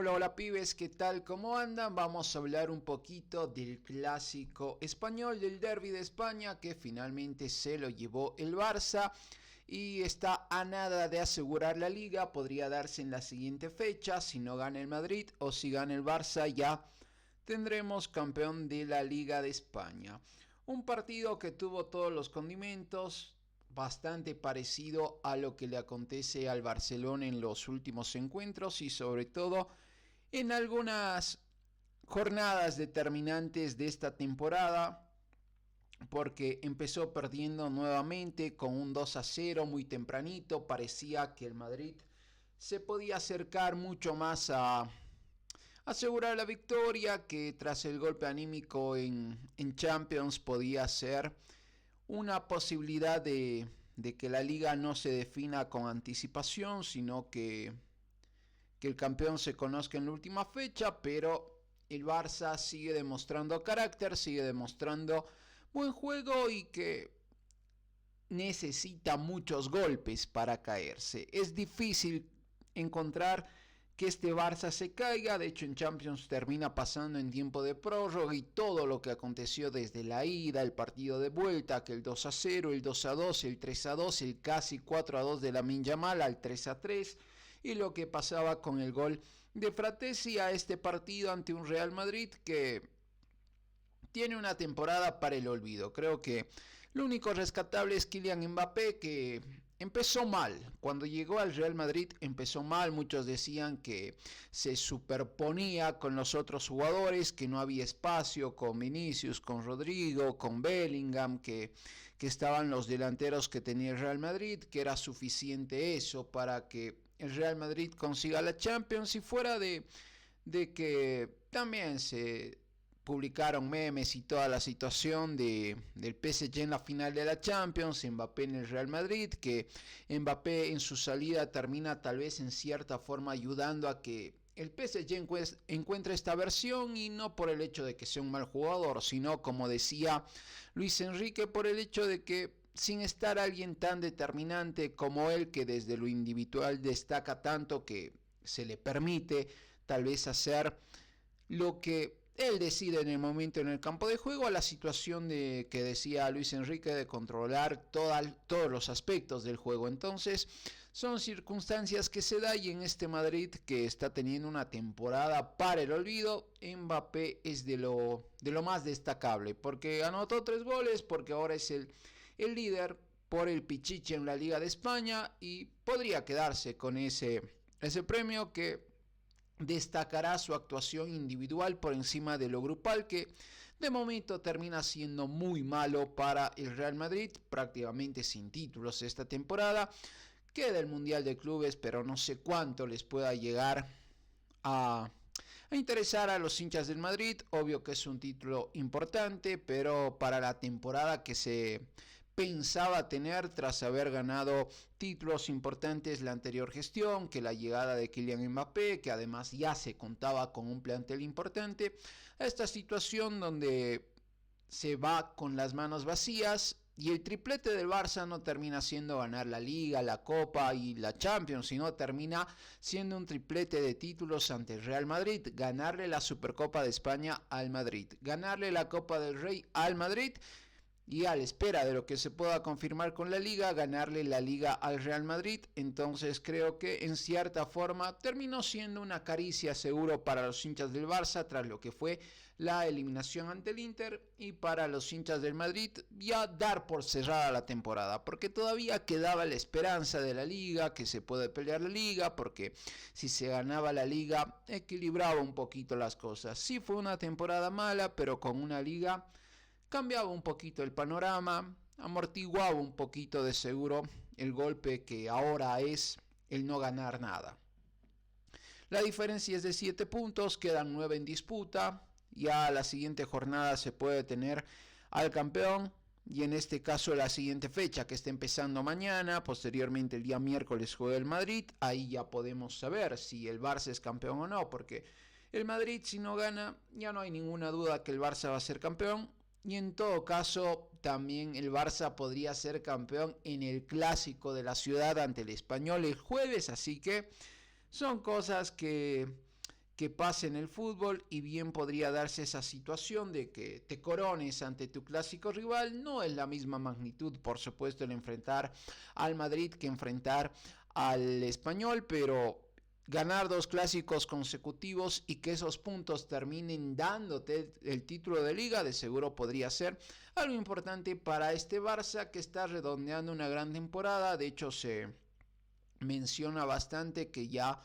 Hola, hola pibes, ¿qué tal? ¿Cómo andan? Vamos a hablar un poquito del clásico español, del Derbi de España, que finalmente se lo llevó el Barça y está a nada de asegurar la liga. Podría darse en la siguiente fecha, si no gana el Madrid o si gana el Barça, ya tendremos campeón de la Liga de España. Un partido que tuvo todos los condimentos, bastante parecido a lo que le acontece al Barcelona en los últimos encuentros y sobre todo en algunas jornadas determinantes de esta temporada, porque empezó perdiendo nuevamente con un 2-0 muy tempranito. Parecía que el Madrid se podía acercar mucho más a asegurar la victoria, que tras el golpe anímico en Champions podía ser una posibilidad de que la liga no se defina con anticipación, sino que el campeón se conozca en la última fecha. Pero el Barça sigue demostrando carácter, sigue demostrando buen juego y que necesita muchos golpes para caerse. Es difícil encontrar que este Barça se caiga. De hecho, en Champions termina pasando en tiempo de prórroga y todo lo que aconteció desde la ida, el partido de vuelta, que el 2-0, el 2-2, el 3-2, el casi 4-2 de Lamine Yamal al 3-3 y lo que pasaba con el gol de Fratesi a este partido ante un Real Madrid que tiene una temporada para el olvido. Creo que lo único rescatable es Kylian Mbappé, que empezó mal. Cuando llegó al Real Madrid empezó mal. Muchos decían que se superponía con los otros jugadores, que no había espacio con Vinicius, con Rodrigo, con Bellingham, que estaban los delanteros que tenía el Real Madrid, que era suficiente eso para que el Real Madrid consiga la Champions. Y fuera de que también se publicaron memes y toda la situación del PSG en la final de la Champions, Mbappé en el Real Madrid, que Mbappé en su salida termina tal vez en cierta forma ayudando a que el PSG encuentre esta versión, y no por el hecho de que sea un mal jugador, sino, como decía Luis Enrique, por el hecho de que sin estar alguien tan determinante como él, que desde lo individual destaca tanto, que se le permite tal vez hacer lo que él decide en el momento en el campo de juego, a la situación de que decía Luis Enrique de controlar todos los aspectos del juego. Entonces son circunstancias que se da, y en este Madrid que está teniendo una temporada para el olvido, Mbappé es de lo más destacable, porque anotó 3 goles, porque ahora es el líder por el Pichichi en la Liga de España y podría quedarse con ese premio, que destacará su actuación individual por encima de lo grupal, que de momento termina siendo muy malo para el Real Madrid, prácticamente sin títulos esta temporada. Queda el Mundial de Clubes, pero no sé cuánto les pueda llegar a interesar a los hinchas del Madrid. Obvio que es un título importante, pero para la temporada que se pensaba tener tras haber ganado títulos importantes la anterior gestión, que la llegada de Kylian Mbappé, que además ya se contaba con un plantel importante, a esta situación donde se va con las manos vacías. Y el triplete del Barça no termina siendo ganar la Liga, la Copa y la Champions, sino termina siendo un triplete de títulos ante el Real Madrid: ganarle la Supercopa de España al Madrid, ganarle la Copa del Rey al Madrid, y a la espera de lo que se pueda confirmar con la Liga, ganarle la Liga al Real Madrid. Entonces creo que en cierta forma terminó siendo una caricia seguro para los hinchas del Barça tras lo que fue la eliminación ante el Inter, y para los hinchas del Madrid ya dar por cerrada la temporada, porque todavía quedaba la esperanza de la Liga, que se puede pelear la Liga, porque si se ganaba la Liga equilibraba un poquito las cosas. Sí fue una temporada mala, pero con una Liga cambiaba un poquito el panorama, amortiguaba un poquito de seguro el golpe que ahora es el no ganar nada. La diferencia es de 7 puntos, quedan 9 en disputa. Ya la siguiente jornada se puede tener al campeón, y en este caso la siguiente fecha, que está empezando mañana, posteriormente el día miércoles juega el Madrid. Ahí ya podemos saber si el Barça es campeón o no, porque el Madrid, si no gana, ya no hay ninguna duda que el Barça va a ser campeón. Y en todo caso, también el Barça podría ser campeón en el clásico de la ciudad ante el Español el jueves. Así que son cosas que que pasa en el fútbol y bien podría darse esa situación de que te corones ante tu clásico rival. No es la misma magnitud, por supuesto, el enfrentar al Madrid que enfrentar al Español, pero ganar 2 clásicos consecutivos y que esos puntos terminen dándote el título de liga, de seguro podría ser algo importante para este Barça que está redondeando una gran temporada. De hecho, se menciona bastante que ya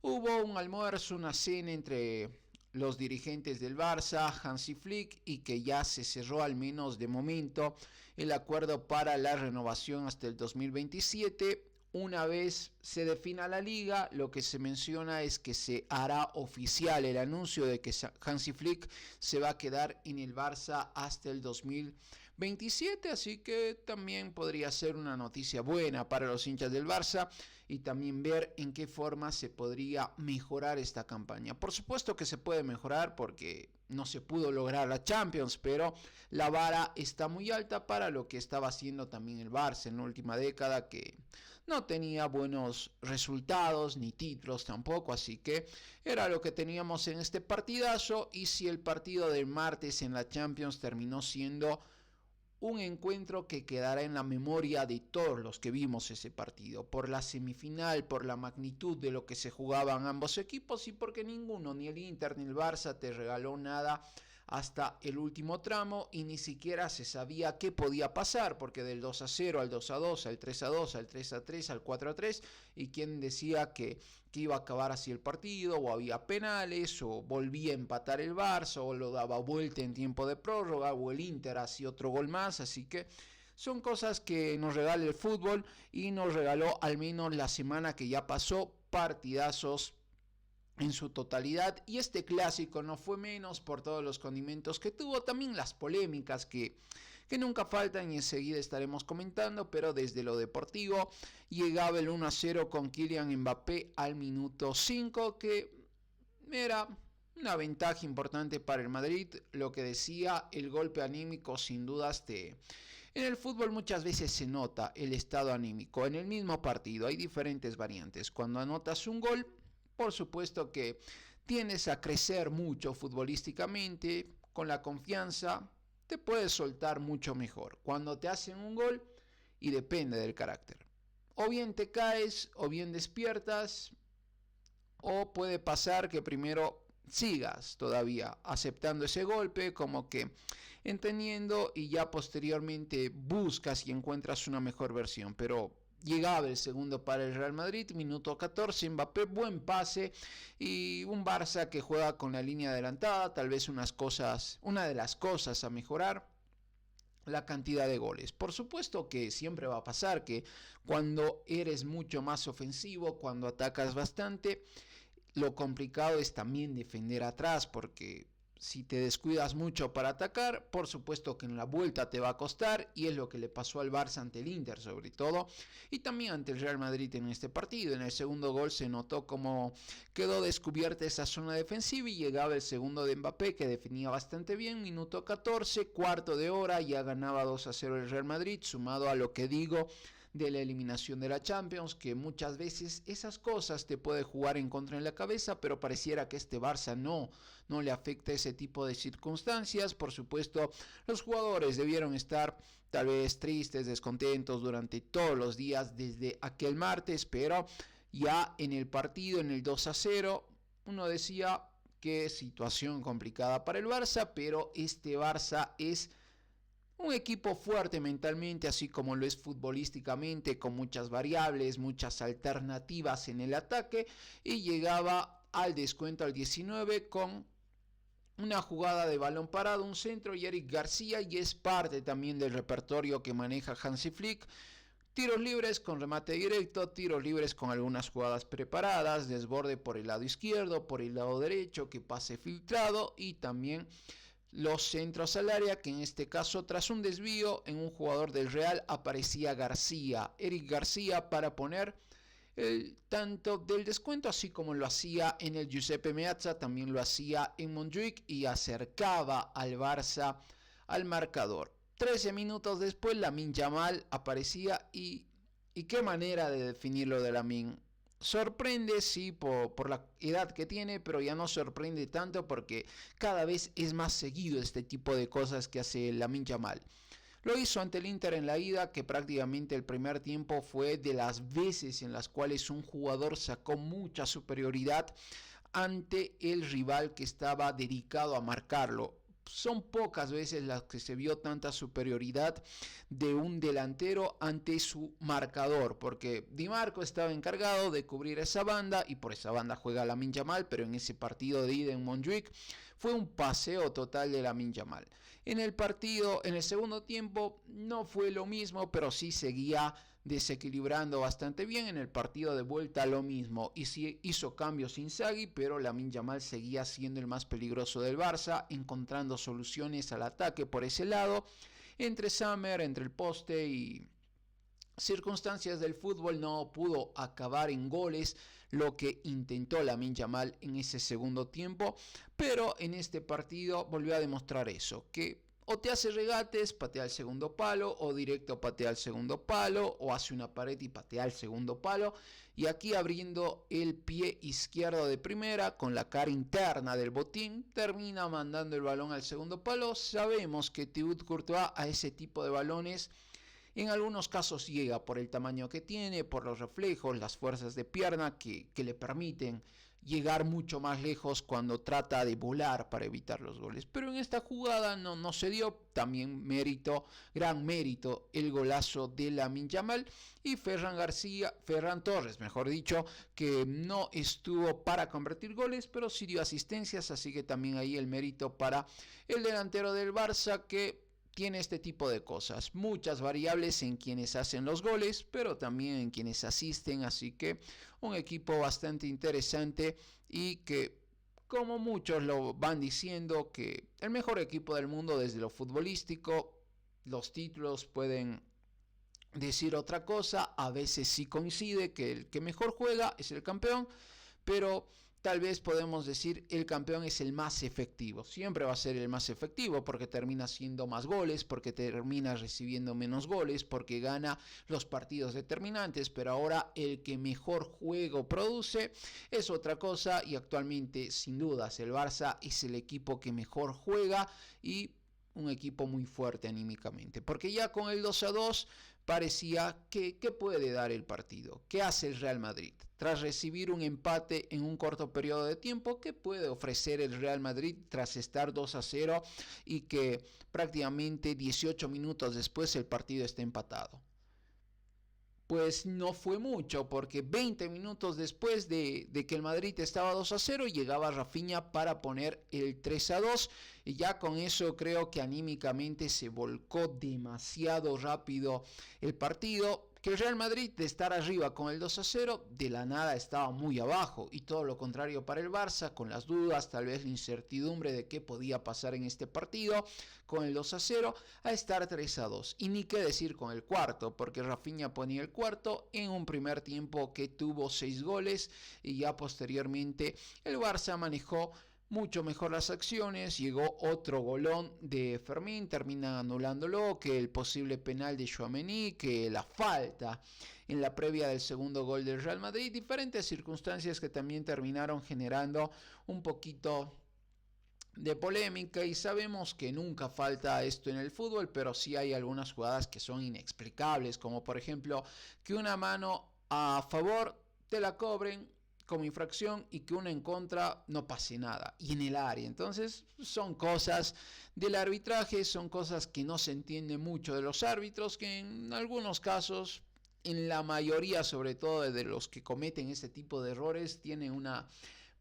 hubo un almuerzo, una cena entre los dirigentes del Barça, Hansi Flick, y que ya se cerró, al menos de momento, el acuerdo para la renovación hasta el 2027. Una vez se defina la liga, lo que se menciona es que se hará oficial el anuncio de que Hansi Flick se va a quedar en el Barça hasta el 2027, así que también podría ser una noticia buena para los hinchas del Barça y también ver en qué forma se podría mejorar esta campaña. Por supuesto que se puede mejorar porque no se pudo lograr la Champions, pero la vara está muy alta para lo que estaba haciendo también el Barça en la última década, que no tenía buenos resultados ni títulos tampoco, así que era lo que teníamos en este partidazo. Y si el partido del martes en la Champions terminó siendo un encuentro que quedará en la memoria de todos los que vimos ese partido, por la semifinal, por la magnitud de lo que se jugaban ambos equipos y porque ninguno, ni el Inter ni el Barça, te regaló nada hasta el último tramo y ni siquiera se sabía qué podía pasar, porque del 2-0 al 2-2, al 3-2, al 3-3, al 4-3, y quién decía que iba a acabar así el partido, o había penales, o volvía a empatar el Barça, o lo daba vuelta en tiempo de prórroga, o el Inter hacía otro gol más, así que son cosas que nos regala el fútbol y nos regaló al menos la semana que ya pasó, partidazos en su totalidad, y este clásico no fue menos por todos los condimentos que tuvo, también las polémicas que nunca faltan y enseguida estaremos comentando, pero desde lo deportivo llegaba el 1-0 con Kylian Mbappé al minuto 5, que era una ventaja importante para el Madrid. Lo que decía, el golpe anímico sin dudas en el fútbol muchas veces se nota el estado anímico en el mismo partido, hay diferentes variantes. Cuando anotas un gol, por supuesto que tiendes a crecer mucho futbolísticamente, con la confianza te puedes soltar mucho mejor. Cuando te hacen un gol, y depende del carácter, o bien te caes, o bien despiertas, o puede pasar que primero sigas todavía aceptando ese golpe, como que entendiendo, y ya posteriormente buscas y encuentras una mejor versión. Pero llegaba el segundo para el Real Madrid, minuto 14, Mbappé, buen pase, y un Barça que juega con la línea adelantada, tal vez una de las cosas a mejorar, la cantidad de goles. Por supuesto que siempre va a pasar que cuando eres mucho más ofensivo, cuando atacas bastante, lo complicado es también defender atrás, porque si te descuidas mucho para atacar, por supuesto que en la vuelta te va a costar, y es lo que le pasó al Barça ante el Inter sobre todo, y también ante el Real Madrid en este partido. En el segundo gol se notó cómo quedó descubierta esa zona defensiva y llegaba el segundo de Mbappé, que definía bastante bien, minuto 14, cuarto de hora, ya ganaba 2-0 el Real Madrid, sumado a lo que digo de la eliminación de la Champions, que muchas veces esas cosas te puede jugar en contra en la cabeza, pero pareciera que este Barça no le afecta ese tipo de circunstancias. Por supuesto, los jugadores debieron estar tal vez tristes, descontentos durante todos los días desde aquel martes, pero ya en el partido, en el 2-0, uno decía qué situación complicada para el Barça, pero este Barça es un equipo fuerte mentalmente, así como lo es futbolísticamente, con muchas variables, muchas alternativas en el ataque, y llegaba al descuento al 19 con una jugada de balón parado, un centro, y Eric García, y es parte también del repertorio que maneja Hansi Flick. Tiros libres con remate directo, tiros libres con algunas jugadas preparadas, desborde por el lado izquierdo, por el lado derecho, que pase filtrado, y también los centros al área, que en este caso tras un desvío en un jugador del Real aparecía García, Eric García, para poner el tanto del descuento, así como lo hacía en el Giuseppe Meazza, también lo hacía en Montjuic y acercaba al Barça al marcador. 13 minutos después Lamine Yamal aparecía y qué manera de definirlo de Lamine. sorprende, sí, por la edad que tiene, pero ya no sorprende tanto porque cada vez es más seguido este tipo de cosas que hace Lamine Yamal. Lo hizo ante el Inter en la ida, que prácticamente el primer tiempo fue de las veces en las cuales un jugador sacó mucha superioridad ante el rival que estaba dedicado a marcarlo. Son pocas veces las que se vio tanta superioridad de un delantero ante su marcador, porque Di Marco estaba encargado de cubrir esa banda y por esa banda juega Lamine Yamal, pero en ese partido de ida en Montjuic fue un paseo total de Lamine Yamal. En el partido, en el segundo tiempo, no fue lo mismo, pero sí seguía desequilibrando bastante bien. En el partido de vuelta lo mismo, y sí hizo cambios Inzaghi, pero Lamine Yamal seguía siendo el más peligroso del Barça, encontrando soluciones al ataque por ese lado, entre Summer, entre el poste y circunstancias del fútbol. No pudo acabar en goles lo que intentó Lamine Yamal en ese segundo tiempo, pero en este partido volvió a demostrar eso, que o te hace regates, patea al segundo palo, o directo patea al segundo palo, o hace una pared y patea al segundo palo. Y aquí abriendo el pie izquierdo de primera, con la cara interna del botín, termina mandando el balón al segundo palo. Sabemos que Thibaut Courtois a ese tipo de balones en algunos casos llega por el tamaño que tiene, por los reflejos, las fuerzas de pierna que le permiten llegar mucho más lejos cuando trata de volar para evitar los goles. Pero en esta jugada no se dio. También mérito, gran mérito, el golazo de Lamine Yamal y Ferran Torres, mejor dicho, que no estuvo para convertir goles, pero sí dio asistencias, así que también ahí el mérito para el delantero del Barça, que tiene este tipo de cosas, muchas variables en quienes hacen los goles, pero también en quienes asisten, así que un equipo bastante interesante y que, como muchos lo van diciendo, que el mejor equipo del mundo desde lo futbolístico. Los títulos pueden decir otra cosa, a veces sí coincide que el que mejor juega es el campeón, pero tal vez podemos decir el campeón es el más efectivo. Siempre va a ser el más efectivo porque termina haciendo más goles, porque termina recibiendo menos goles, porque gana los partidos determinantes, pero ahora el que mejor juego produce es otra cosa, y actualmente sin dudas el Barça es el equipo que mejor juega y un equipo muy fuerte anímicamente, porque ya con el 2-2 parecía que puede dar el partido. ¿Qué hace el Real Madrid? Tras recibir un empate en un corto periodo de tiempo, ¿qué puede ofrecer el Real Madrid tras estar 2-0 y que prácticamente 18 minutos después el partido esté empatado? Pues no fue mucho, porque 20 minutos después de que el Madrid estaba 2-0, llegaba Rafinha para poner el 3-2, y ya con eso creo que anímicamente se volcó demasiado rápido el partido, que el Real Madrid, de estar arriba con el 2-0, de la nada estaba muy abajo, y todo lo contrario para el Barça, con las dudas, tal vez la incertidumbre de qué podía pasar en este partido, con el 2-0 a estar 3-2. Y ni qué decir con el cuarto, porque Rafinha ponía el cuarto en un primer tiempo que tuvo 6 goles, y ya posteriormente el Barça manejó mucho mejor las acciones. Llegó otro golón de Fermín, termina anulándolo, que el posible penal de Tchouaméni, que la falta en la previa del segundo gol del Real Madrid, diferentes circunstancias que también terminaron generando un poquito de polémica, y sabemos que nunca falta esto en el fútbol, pero sí hay algunas jugadas que son inexplicables, como por ejemplo que una mano a favor te la cobren como infracción y que una en contra no pase nada, y en el área. Entonces son cosas del arbitraje, son cosas que no se entiende mucho de los árbitros, que en algunos casos, en la mayoría sobre todo de los que cometen este tipo de errores, tienen una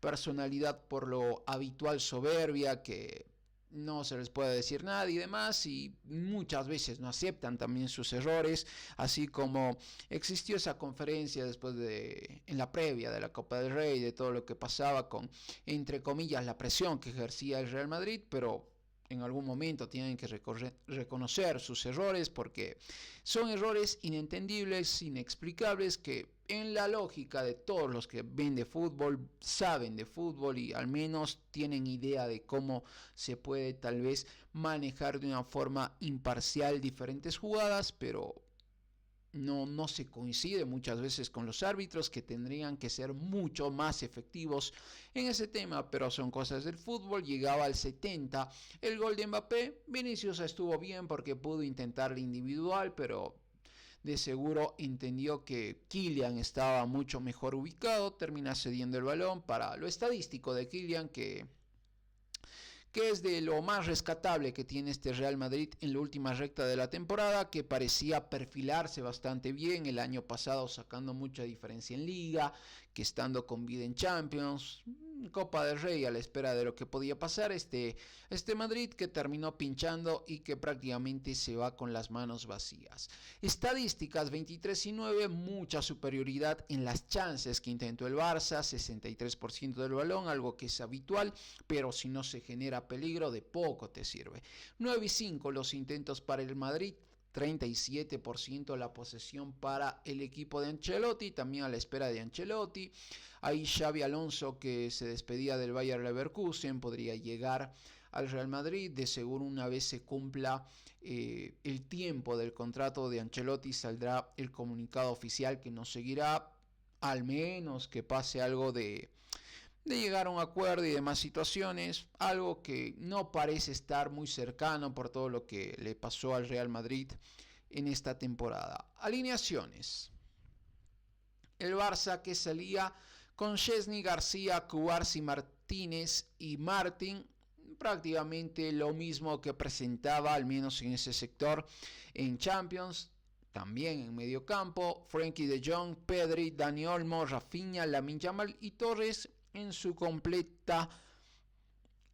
personalidad por lo habitual soberbia, que no se les puede decir nada y demás, y muchas veces no aceptan también sus errores, así como existió esa conferencia después en la previa de la Copa del Rey, de todo lo que pasaba con, entre comillas, la presión que ejercía el Real Madrid, pero en algún momento tienen que reconocer sus errores, porque son errores inentendibles, inexplicables, que en la lógica de todos los que ven de fútbol, saben de fútbol y al menos tienen idea de cómo se puede tal vez manejar de una forma imparcial diferentes jugadas, pero no se coincide muchas veces con los árbitros, que tendrían que ser mucho más efectivos en ese tema, pero son cosas del fútbol. Llegaba al 70 el gol de Mbappé. Vinicius estuvo bien porque pudo intentar el individual, pero de seguro entendió que Kylian estaba mucho mejor ubicado, termina cediendo el balón para lo estadístico de Kylian, que es de lo más rescatable que tiene este Real Madrid en la última recta de la temporada, que parecía perfilarse bastante bien el año pasado, sacando mucha diferencia en Liga, que estando con vida en Champions, Copa del Rey, a la espera de lo que podía pasar, este Madrid que terminó pinchando y que prácticamente se va con las manos vacías. Estadísticas 23-9, mucha superioridad en las chances que intentó el Barça, 63% del balón, algo que es habitual, pero si no se genera peligro, de poco te sirve. 9-5 los intentos para el Madrid, 37% la posesión para el equipo de Ancelotti, también a la espera de Ancelotti. Ahí Xabi Alonso, que se despedía del Bayer Leverkusen, podría llegar al Real Madrid. De seguro una vez se cumpla el tiempo del contrato de Ancelotti, saldrá el comunicado oficial que nos seguirá, al menos que pase algo de llegar a un acuerdo y demás situaciones, algo que no parece estar muy cercano por todo lo que le pasó al Real Madrid en esta temporada. Alineaciones. El Barça, que salía con Chesney, García, Cubarsí, Martínez y Martín, prácticamente lo mismo que presentaba, al menos en ese sector, en Champions. También en medio campo, Frenkie de Jong, Pedri, Dani Olmo, Rafinha, Lamine Yamal y Torres en su completa,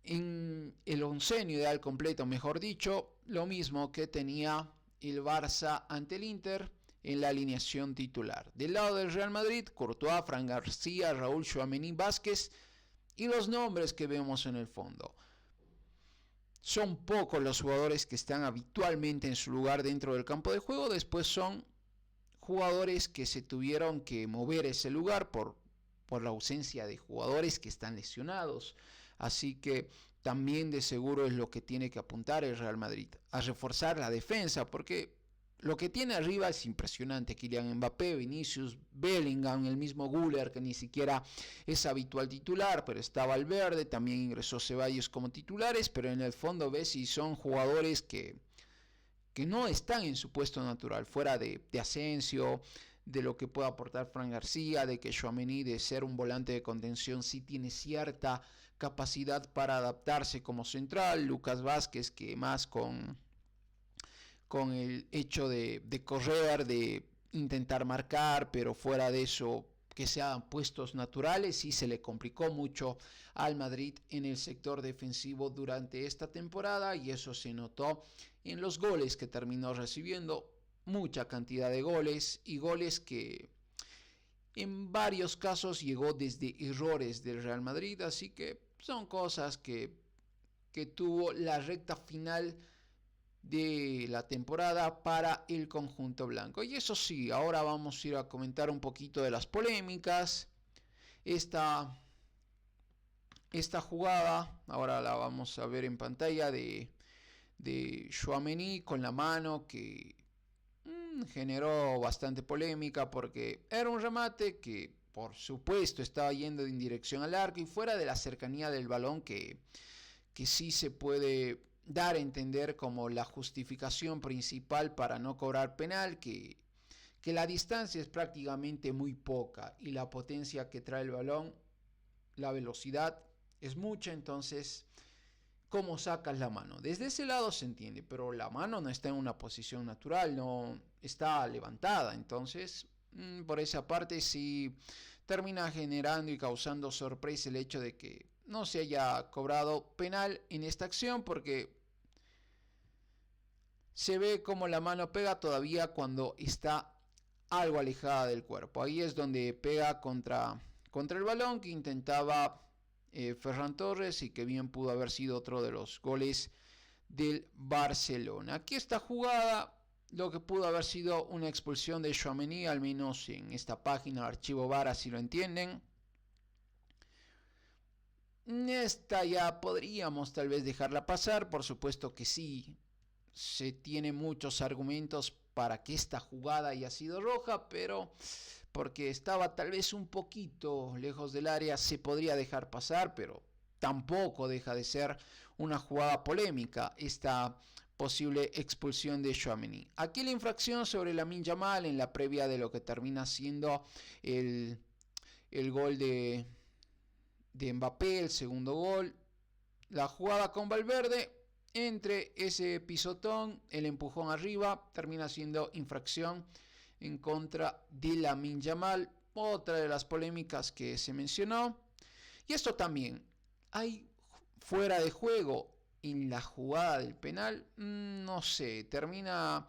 en el oncenio ideal completo, mejor dicho, lo mismo que tenía el Barça ante el Inter en la alineación titular. Del lado del Real Madrid, Courtois, Fran García, Raúl, Tchouaméni, Vázquez y los nombres que vemos en el fondo. Son pocos los jugadores que están habitualmente en su lugar dentro del campo de juego, después son jugadores que se tuvieron que mover ese lugar por la ausencia de jugadores que están lesionados. Así que también de seguro es lo que tiene que apuntar el Real Madrid, a reforzar la defensa, porque lo que tiene arriba es impresionante. Kylian Mbappé, Vinicius, Bellingham, el mismo Güler, que ni siquiera es habitual titular, pero está Valverde, también ingresó Ceballos como titulares, pero en el fondo ves si son jugadores que no están en su puesto natural, fuera de Asensio, de lo que puede aportar Fran García, de que Tchouaméni, de ser un volante de contención, sí tiene cierta capacidad para adaptarse como central. Lucas Vázquez, que más con el hecho de correr, de intentar marcar, pero fuera de eso, que sean puestos naturales, y se le complicó mucho al Madrid en el sector defensivo durante esta temporada, y eso se notó en los goles que terminó recibiendo. Mucha cantidad de goles, y goles que en varios casos llegó desde errores del Real Madrid, así que son cosas que tuvo la recta final de la temporada para el conjunto blanco. Y eso sí, ahora vamos a ir a comentar un poquito de las polémicas. Esta jugada, ahora la vamos a ver en pantalla, de Tchouaméni con la mano, que generó bastante polémica porque era un remate que por supuesto estaba yendo en dirección al arco y fuera de la cercanía del balón, que sí se puede dar a entender como la justificación principal para no cobrar penal, que la distancia es prácticamente muy poca y la potencia que trae el balón, la velocidad es mucha. Entonces, ¿cómo sacas la mano? Desde ese lado se entiende, pero la mano no está en una posición natural, no está levantada. Entonces, por esa parte sí termina generando y causando sorpresa el hecho de que no se haya cobrado penal en esta acción, porque se ve como la mano pega todavía cuando está algo alejada del cuerpo. Ahí es donde pega contra el balón que intentaba Ferran Torres, y que bien pudo haber sido otro de los goles del Barcelona. Aquí esta jugada, lo que pudo haber sido una expulsión de Tchouaméni, al menos en esta página, archivo VAR, así lo entienden. Esta ya podríamos tal vez dejarla pasar, por supuesto que sí, se tiene muchos argumentos para que esta jugada haya sido roja, pero porque estaba tal vez un poquito lejos del área se podría dejar pasar, pero tampoco deja de ser una jugada polémica esta posible expulsión de Tchouaméni. Aquí la infracción sobre Lamine Yamal en la previa de lo que termina siendo el gol de Mbappé, el segundo gol. La jugada con Valverde, entre ese pisotón, el empujón arriba, termina siendo infracción en contra de Lamine Yamal, otra de las polémicas que se mencionó. Y esto también, hay fuera de juego en la jugada del penal, no sé, termina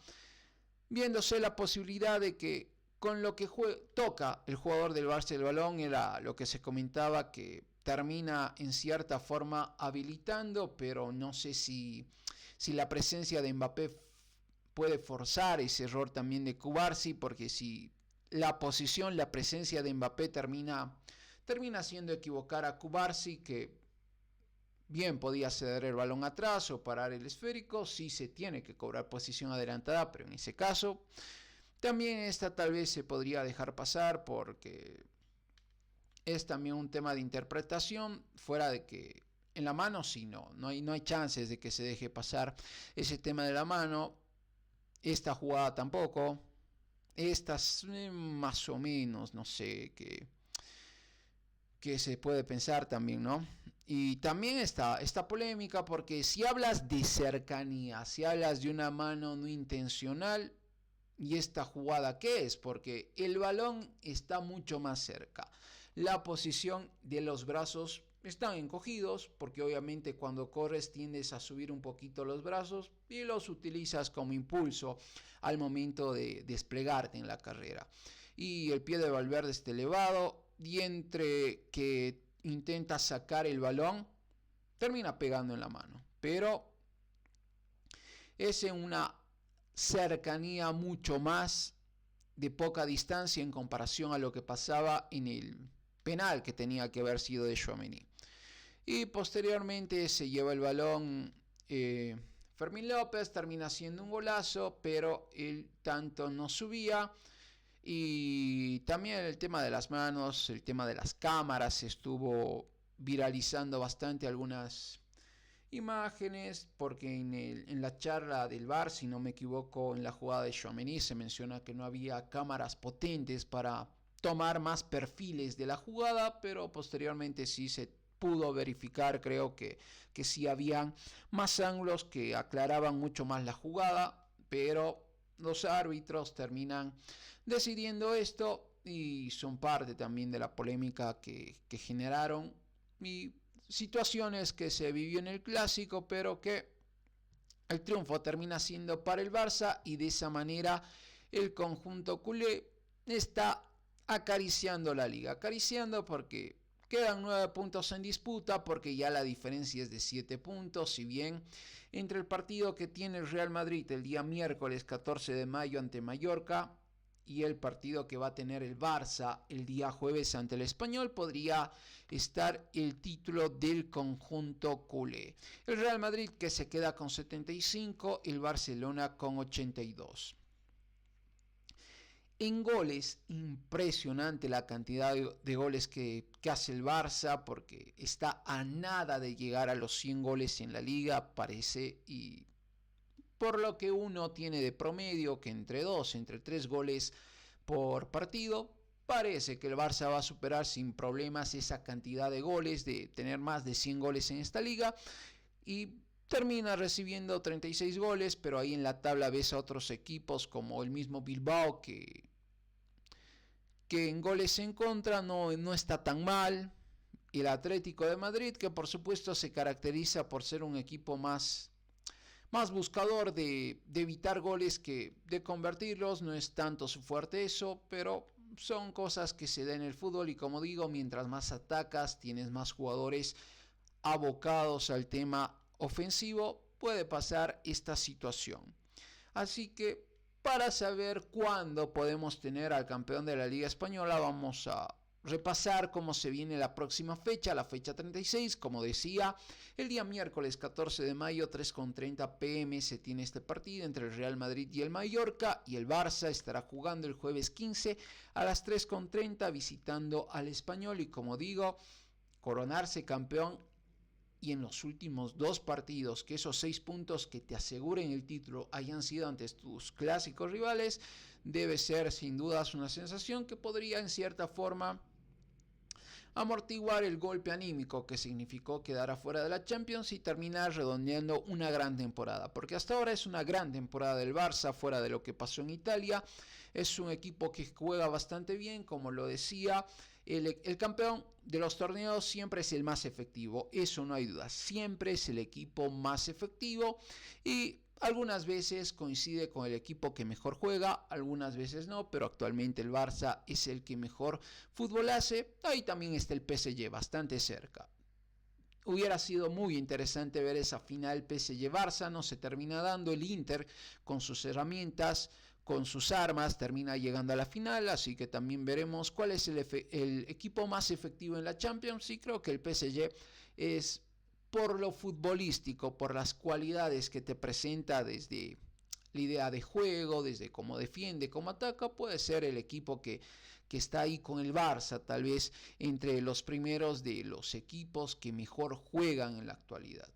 viéndose la posibilidad de que con lo que toca el jugador del Barça el balón, era lo que se comentaba que termina en cierta forma habilitando, pero no sé si la presencia de Mbappé puede forzar ese error también de Cubarsí, porque si la posición, la presencia de Mbappé termina haciendo equivocar a Cubarsí, que bien podía ceder el balón atrás o parar el esférico, sí se tiene que cobrar posición adelantada, pero en ese caso también esta tal vez se podría dejar pasar porque es también un tema de interpretación, fuera de que en la mano sí, no hay chances de que se deje pasar ese tema de la mano. Esta jugada tampoco. Estas más o menos, no sé qué se puede pensar también, ¿no? Y también esta polémica, porque si hablas de cercanía, si hablas de una mano no intencional, ¿y esta jugada qué es? Porque el balón está mucho más cerca. La posición de los brazos están encogidos, porque obviamente cuando corres tiendes a subir un poquito los brazos y los utilizas como impulso al momento de desplegarte en la carrera. Y el pie de Valverde está elevado, y entre que intenta sacar el balón, termina pegando en la mano. Pero es en una cercanía mucho más de poca distancia en comparación a lo que pasaba en el penal que tenía que haber sido de Tchouaméni. Y posteriormente se lleva el balón Fermín López, termina haciendo un golazo, pero el tanto no subía. Y también el tema de las manos, el tema de las cámaras, estuvo viralizando bastante algunas imágenes, porque en la charla del VAR, si no me equivoco, en la jugada de Tchouaméni se menciona que no había cámaras potentes para tomar más perfiles de la jugada, pero posteriormente sí se pudo verificar, creo que sí habían más ángulos que aclaraban mucho más la jugada, pero los árbitros terminan decidiendo esto y son parte también de la polémica que generaron y situaciones que se vivió en el clásico, pero que el triunfo termina siendo para el Barça, y de esa manera el conjunto culé está acariciando la liga, acariciando porque quedan 9 puntos en disputa, porque ya la diferencia es de 7 puntos, si bien entre el partido que tiene el Real Madrid el día miércoles 14 de mayo ante Mallorca y el partido que va a tener el Barça el día jueves ante el Español, podría estar el título del conjunto culé. El Real Madrid que se queda con 75, el Barcelona con 82. En goles, impresionante la cantidad de goles que hace el Barça, porque está a nada de llegar a los 100 goles en la liga, parece, y por lo que uno tiene de promedio, que entre 3 goles por partido, parece que el Barça va a superar sin problemas esa cantidad de goles, de tener más de 100 goles en esta liga, y termina recibiendo 36 goles, pero ahí en la tabla ves a otros equipos como el mismo Bilbao, que en goles en contra no está tan mal. El Atlético de Madrid, que por supuesto se caracteriza por ser un equipo más buscador de evitar goles que de convertirlos, no es tanto su fuerte eso, pero son cosas que se dan en el fútbol, y como digo, mientras más atacas, tienes más jugadores abocados al tema ofensivo, puede pasar esta situación. Así que para saber cuándo podemos tener al campeón de la Liga Española, vamos a repasar cómo se viene la próxima fecha, la fecha 36, como decía, el día miércoles 14 de mayo, 3:30 pm, se tiene este partido entre el Real Madrid y el Mallorca, y el Barça estará jugando el jueves 15 a las 3:30 visitando al Español, y como digo, coronarse campeón y en los últimos 2 partidos, que esos 6 puntos que te aseguren el título hayan sido ante tus clásicos rivales, debe ser sin dudas una sensación que podría en cierta forma amortiguar el golpe anímico que significó quedar afuera de la Champions y terminar redondeando una gran temporada, porque hasta ahora es una gran temporada del Barça, fuera de lo que pasó en Italia. Es un equipo que juega bastante bien, como lo decía. El campeón de los torneos siempre es el más efectivo, eso no hay duda, siempre es el equipo más efectivo y algunas veces coincide con el equipo que mejor juega, algunas veces no, pero actualmente el Barça es el que mejor fútbol hace. Ahí también está el PSG bastante cerca. Hubiera sido muy interesante ver esa final PSG-Barça, no se termina dando. El Inter con sus herramientas, con sus armas, termina llegando a la final, así que también veremos cuál es el equipo más efectivo en la Champions, y creo que el PSG es, por lo futbolístico, por las cualidades que te presenta desde la idea de juego, desde cómo defiende, cómo ataca, puede ser el equipo que está ahí con el Barça, tal vez entre los primeros de los equipos que mejor juegan en la actualidad.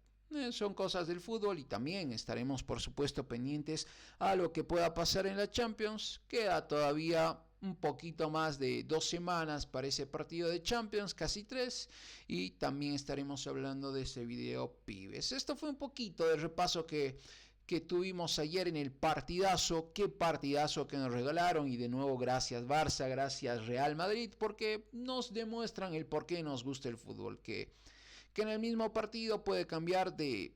Son cosas del fútbol y también estaremos por supuesto pendientes a lo que pueda pasar en la Champions. Queda todavía un poquito más de 2 semanas para ese partido de Champions, casi 3, y también estaremos hablando de ese video Pibes. Esto fue un poquito de repaso que tuvimos ayer en el partidazo. Qué partidazo que nos regalaron, y de nuevo gracias Barça, gracias Real Madrid, porque nos demuestran el por qué nos gusta el fútbol, que en el mismo partido puede cambiar de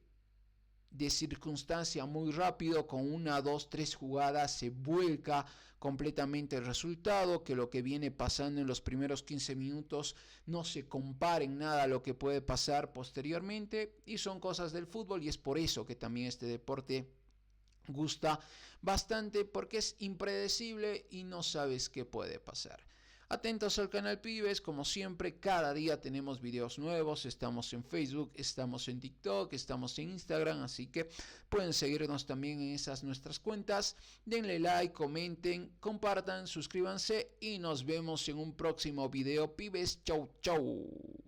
circunstancia muy rápido, con 1, 2, 3 jugadas se vuelca completamente el resultado, que lo que viene pasando en los primeros 15 minutos no se compara en nada a lo que puede pasar posteriormente, y son cosas del fútbol, y es por eso que también este deporte gusta bastante, porque es impredecible y no sabes qué puede pasar. Atentos al canal Pibes, como siempre, cada día tenemos videos nuevos, estamos en Facebook, estamos en TikTok, estamos en Instagram, así que pueden seguirnos también en esas nuestras cuentas. Denle like, comenten, compartan, suscríbanse y nos vemos en un próximo video Pibes. Chau, chau.